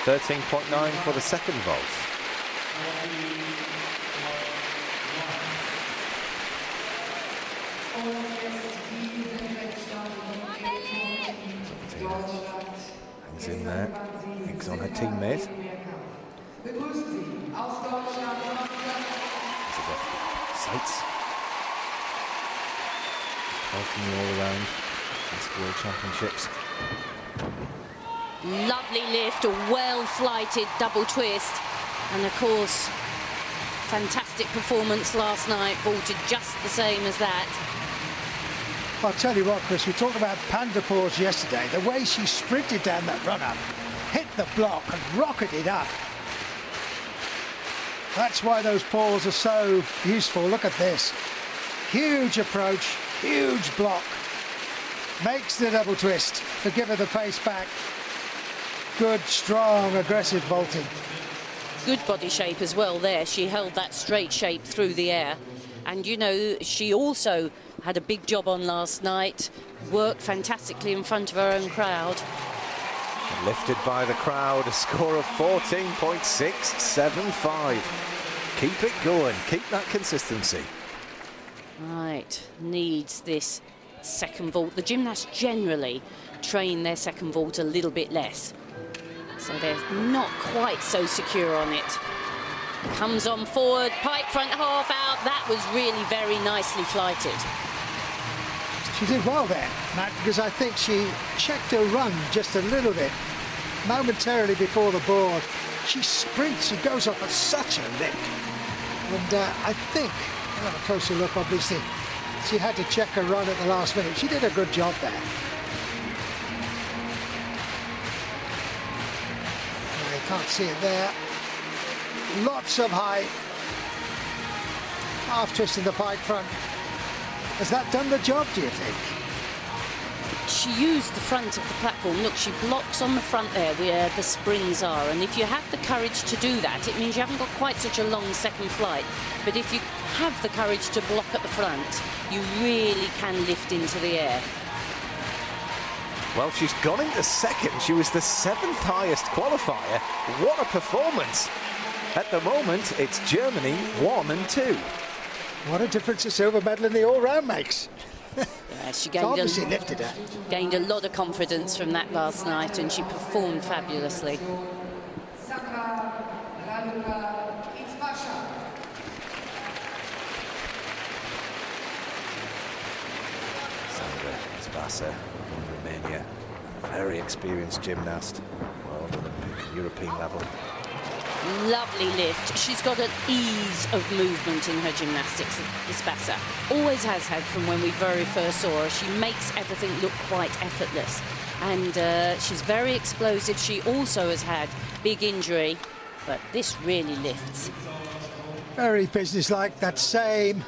13.9 for the second vault. Hangs in there, hangs on her teammate. Sights. Welcome you all around into World Championships. Lovely lift, a well-flighted double twist, and of course, fantastic performance last night, vaulted just the same as that. I'll tell you what, Chris, we talked about panda paws yesterday. The way she sprinted down that run-up, hit the block and rocketed up. That's why those paws are so useful. Look at this. Huge approach, huge block. Makes the double twist to give her the pace back. Good, strong, aggressive vaulting. Good body shape as well there. She held that straight shape through the air. And, you know, she also had a big job on last night, worked fantastically in front of her own crowd. Lifted by the crowd, a score of 14.675. Keep it going, keep that consistency. Right, needs this second vault. The gymnasts generally train their second vault a little bit less, so they're not quite so secure on it. Comes on forward, pike front half out. That was really very nicely flighted. She did well there, Matt, because I think she checked her run just a little bit. Momentarily before the board, she sprints, she goes off at such a lick. And I think, I'll have a closer look obviously, she had to check her run at the last minute. She did a good job there. You can't see it there. Lots of height. Half twisting the pike front. Has that done the job, do you think? She used the front of the platform. Look, she blocks on the front there where the springs are, and if you have the courage to do that, it means you haven't got quite such a long second flight. But if you have the courage to block at the front, you really can lift into the air. Well, she's gone into second. She was the 7th highest qualifier. What a performance. At the moment, it's Germany 1 and 2. What a difference a silver medal in the all-round makes. Yeah, she gained a lot of confidence from that last night, and she performed fabulously. Sandra Izbasa from Romania, a very experienced gymnast, World Olympic, European level. Lovely lift. She's got an ease of movement in her gymnastics, Izbasa. Always has had from when we very first saw her. She makes everything look quite effortless. And she's very explosive. She also has had big injury, but this really lifts. Very businesslike, that same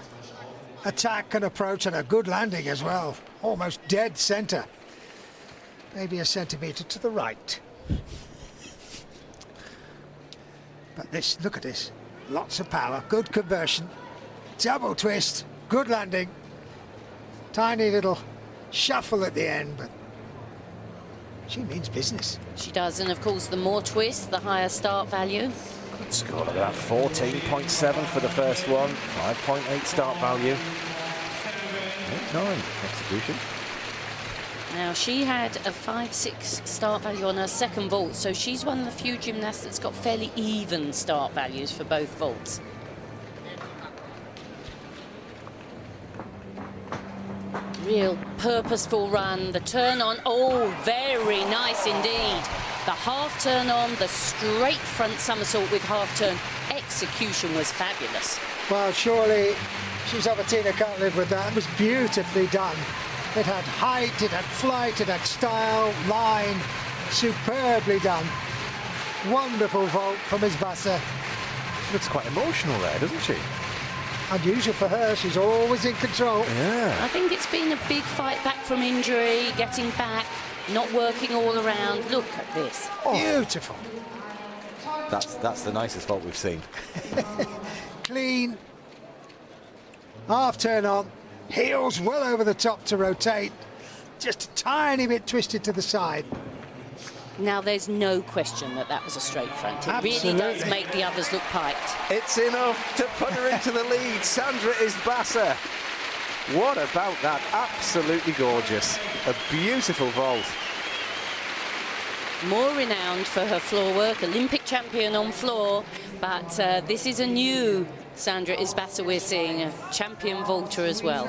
attack and approach, and a good landing as well. Almost dead centre. Maybe a centimetre to the right. But this, look at this, lots of power, good conversion, double twist, good landing, tiny little shuffle at the end, but she means business. She does, and of course the more twists, the higher start value. Good score, look at that, 14.7 for the first one, 5.8 start value, 8.9 execution. Now, she had a 5.6 start value on her second vault, so she's one of the few gymnasts that's got fairly even start values for both vaults. Real purposeful run, the turn on, oh, very nice indeed. The half turn on, the straight front somersault with half turn. Execution was fabulous. Well, surely Sabatini can't live with that. It was beautifully done. It had height, it had flight, it had style, line, superbly done. Wonderful vault from Izbasa. She looks quite emotional there, doesn't she? Unusual for her, she's always in control. Yeah. I think it's been a big fight back from injury, getting back, not working all around. Look at this. Oh. Beautiful. That's the nicest vault we've seen. Clean. Half turn on. Heels well over the top to rotate. Just a tiny bit twisted to the side. Now, there's no question that that was a straight front. It really does Absolutely. make the others look piked. It's enough to put her into the lead. Sandra Isbasa. What about that? Absolutely gorgeous. A beautiful vault. More renowned for her floor work, Olympic champion on floor, but this is a new Sandra Isbasa we're seeing, a champion vaulter as well.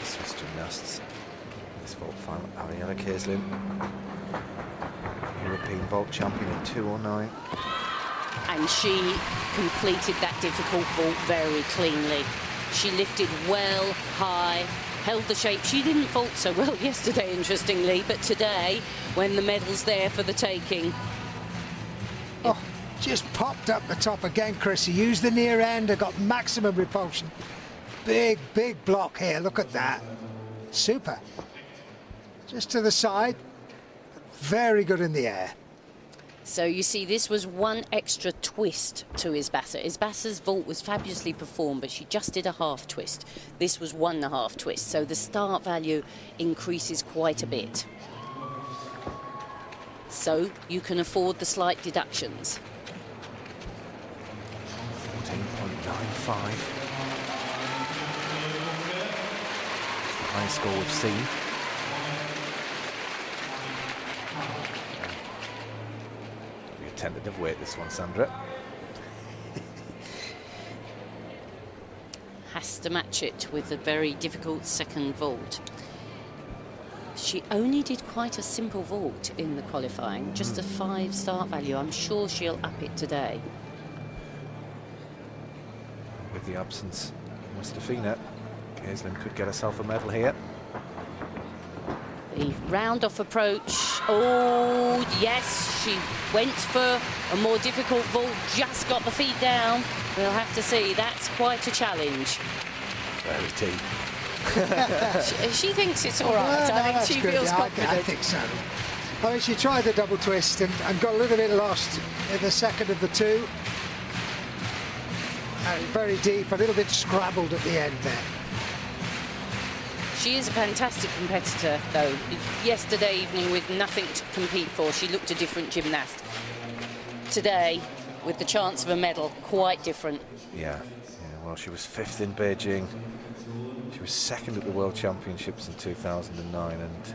Swiss gymnasts. This vault final, Ariella Kieslin, European vault champion in 2:09. And she completed that difficult vault very cleanly. She lifted well, high, held the shape. She didn't vault so well yesterday, interestingly, but today, when the medal's there for the taking. Oh, just popped up the top again, Chrissy. Used the near end and got maximum repulsion. Big, big block here. Look at that. Super. Just to the side. Very good in the air. So you see, this was one extra twist to Isbasa. Isbasa's vault was fabulously performed, but she just did a half twist. This was 1.5 twist, so the start value increases quite a bit. So you can afford the slight deductions. 14.95. The highest score we've seen. Tentative weight, this one, Sandra. Has to match it with a very difficult second vault. She only did quite a simple vault in the qualifying, just a 5 start value. I'm sure she'll up it today. With the absence of Mustafina, Kieslin could get herself a medal here. The round-off approach. Oh, yes, she went for a more difficult vault, just got the feet down. We'll have to see. That's quite a challenge. Very deep. She thinks it's all right. No, I think that's she good. feels Yeah, confident. I think so. I mean, she tried the double twist and got a little bit lost in the second of the two. Very deep, a little bit scrabbled at the end there. She is a fantastic competitor, though. Yesterday evening, with nothing to compete for, she looked a different gymnast. Today, with the chance of a medal, quite different. Yeah, well, she was 5th in Beijing. She was 2nd at the World Championships in 2009 and,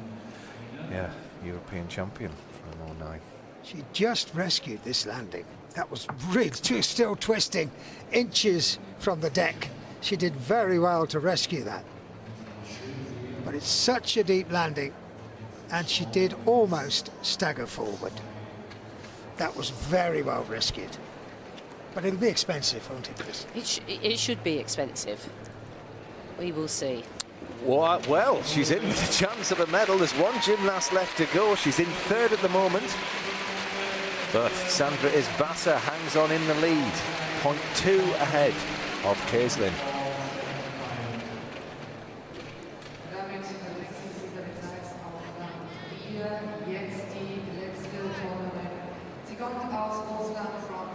yeah, European champion for 09. She just rescued this landing. That was really still twisting inches from the deck. She did very well to rescue that. But it's such a deep landing, and she did almost stagger forward. That was very well rescued. But it'll be expensive, won't it, Chris? It should be expensive. We will see. Well, she's in with a chance of a medal. There's one gymnast left to go. She's in 3rd at the moment. But Sandra Isbasa hangs on in the lead. 0.2 ahead of Kieslin.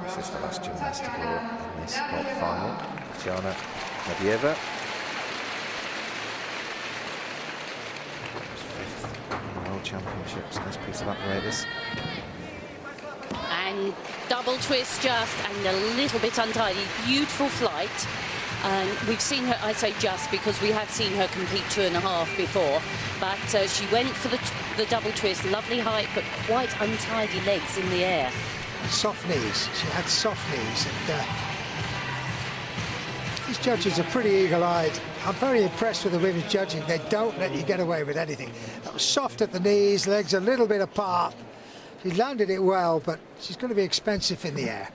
This is the last gymnast to go in this vault final. Tatiana Nadieva. Fifth in the World Championships. Nice piece of apparatus. And double twist just, and a little bit untidy. Beautiful flight. And we've seen her, I say just because we have seen her compete 2.5 before, but she went for the double twist, lovely height, but quite untidy legs in the air. Soft knees. She had soft knees, and these judges are pretty eagle-eyed. I'm very impressed with the women's judging. They don't let you get away with anything. That was soft at the knees, legs a little bit apart. She landed it well, but she's going to be expensive in the air.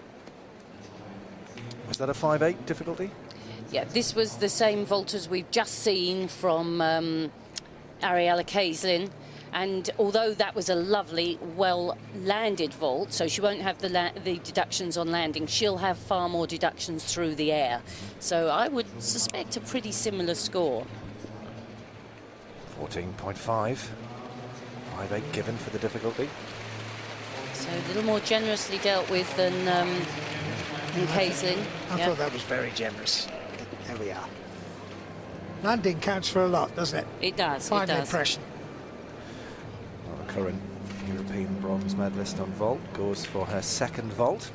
Was that a 5.8 difficulty? Yeah, this was the same vault as we've just seen from Ariella Kieslin. And although that was a lovely, well-landed vault, so she won't have the deductions on landing, she'll have far more deductions through the air. So I would suspect a pretty similar score. 14.5. 5.8 given for the difficulty. So a little more generously dealt with than Kieslin. I thought that was very generous. There we are. Landing counts for a lot, doesn't it? It does. Final it does. impression. Well, the current European bronze medalist on vault goes for her second vault.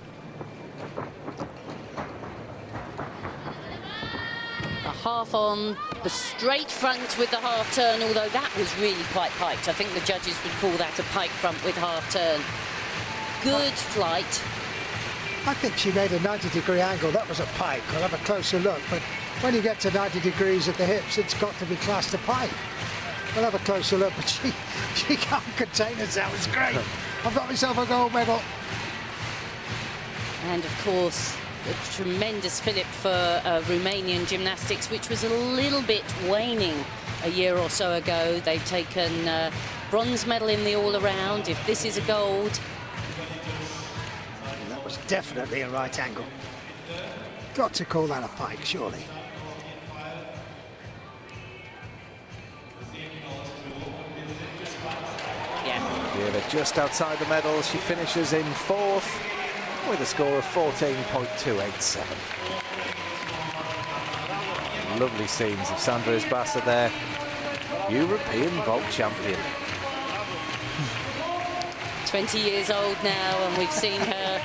A half on the straight front with the half turn, although that was really quite piked. I think the judges would call that a pike front with half turn. Good flight. I think she made a 90-degree angle. That was a pike. We'll have a closer look. But when you get to 90 degrees at the hips, it's got to be classed a pike. We'll have a closer look, but she can't contain herself. It's great. I've got myself a gold medal. And of course, a tremendous fillip for Romanian gymnastics, which was a little bit waning a year or so ago. They've taken bronze medal in the all-around. If this is a gold... That was definitely a right angle. Got to call that a pike, surely. Yeah, they're just outside the medal. She finishes in fourth with a score of 14.287. Lovely scenes of Sandra Isbasa there, European vault champion. 20 years old now, and we've seen her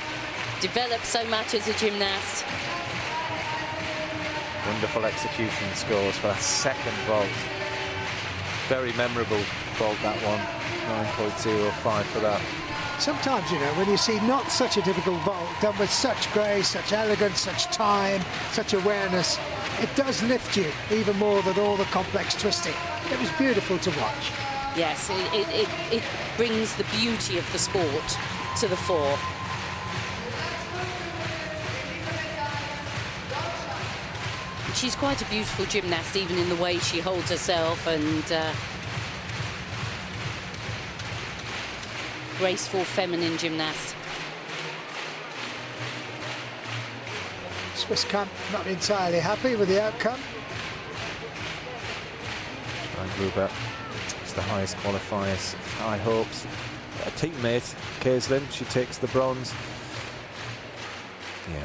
develop so much as a gymnast. Wonderful execution scores for that second vault. Very memorable vault, that one. 9.05 for that. Sometimes, you know, when you see not such a difficult vault done with such grace, such elegance, such time, such awareness, it does lift you even more than all the complex twisting. It was beautiful to watch. Yes, it brings the beauty of the sport to the fore. She's quite a beautiful gymnast, even in the way she holds herself, and graceful feminine gymnast. Swisskamp not entirely happy with the outcome. Stein Gruber is the highest qualifiers, high hopes. A teammate, Kaislin, she takes the bronze. Yeah.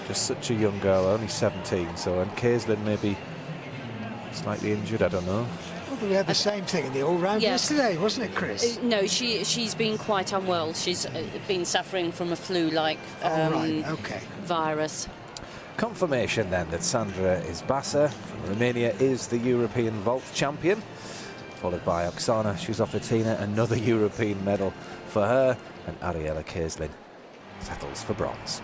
Just such a young girl, only 17, so, and Kaislin may be slightly injured, I don't know. Well, we had the same thing in the all-round yesterday, wasn't it, Chris? No, she's been quite unwell. She's been suffering from a flu-like virus. Confirmation then that Sandra Isbasa from Romania is the European vault champion, followed by Oksana Shuzofatina, another European medal for her, and Ariela Kaislin settles for bronze.